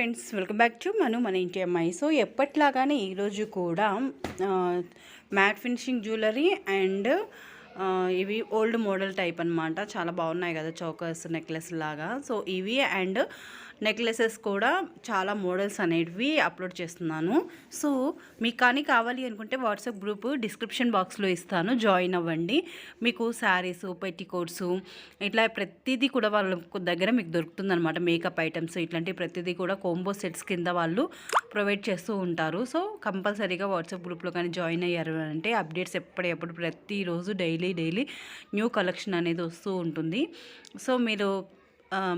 Friends, welcome back to మన ఇంటి అమ్మాయి. సో ఎప్పట్లాగానే ఈరోజు కూడా మ్యాట్ ఫినిషింగ్ జ్యువెలరీ అండ్ ఇవి ఓల్డ్ మోడల్ టైప్ అనమాట. చాలా బాగున్నాయి కదా, చౌకర్స్ నెక్లెస్ లాగా. సో ఇవి అండ్ నెక్లెసెస్ కూడా చాలా మోడల్స్ అనేటివి అప్లోడ్ చేస్తున్నాను. సో మీకు కానీ కావాలి అనుకుంటే వాట్సాప్ గ్రూప్ డిస్క్రిప్షన్ బాక్స్లో ఇస్తాను, జాయిన్ అవ్వండి. మీకు శారీస్, పెట్టికోట్స్ ఇట్లా ప్రతిదీ కూడా వాళ్ళ దగ్గర మీకు దొరుకుతుందన్నమాట. మేకప్ ఐటమ్స్ ఇట్లాంటి ప్రతిదీ కూడా కోంబో సెట్స్ కింద వాళ్ళు ప్రొవైడ్ చేస్తూ ఉంటారు. సో కంపల్సరీగా వాట్సాప్ గ్రూప్లో కానీ జాయిన్ అయ్యారు అంటే అప్డేట్స్ ఎప్పటికప్పుడు ప్రతిరోజు డైలీ న్యూ కలెక్షన్ అనేది వస్తూ ఉంటుంది. సో మీరు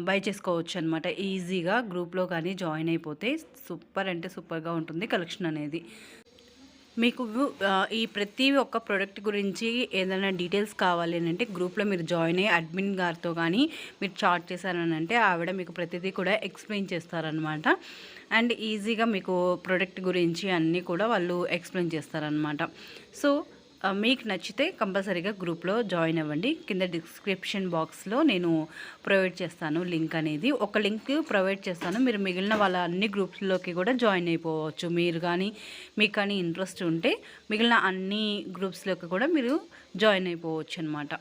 బై చేసుకోవచ్చు అనమాట ఈజీగా. గ్రూప్లో కానీ జాయిన్ అయిపోతే సూపర్ అంటే సూపర్గా ఉంటుంది కలెక్షన్ అనేది. మీకు ఈ ప్రతి ఒక్క ప్రోడక్ట్ గురించి ఏదైనా డీటెయిల్స్ కావాలి అని అంటే గ్రూప్లో మీరు జాయిన్ అయ్యి అడ్మిన్ గారితో కానీ మీరు చాట్ చేశారని అంటే ఆవిడ మీకు ప్రతిదీ కూడా ఎక్స్ప్లెయిన్ చేస్తారనమాట. అండ్ ఈజీగా మీకు ప్రోడక్ట్ గురించి అన్నీ కూడా వాళ్ళు ఎక్స్ప్లెయిన్ చేస్తారనమాట. సో మీకు నచ్చితే కంపల్సరీగా గ్రూప్లో జాయిన్ అవ్వండి. కింద డిస్క్రిప్షన్ బాక్స్లో నేను ప్రొవైడ్ చేస్తాను లింక్ అనేది. ఒక లింక్ ప్రొవైడ్ చేస్తాను, మీరు మిగిలిన వాళ్ళ అన్ని గ్రూప్స్లోకి కూడా జాయిన్ అయిపోవచ్చు. మీరు కానీ మీకు కానీ ఇంట్రెస్ట్ ఉంటే మిగిలిన అన్ని గ్రూప్స్లోకి కూడా మీరు జాయిన్ అయిపోవచ్చు అనమాట.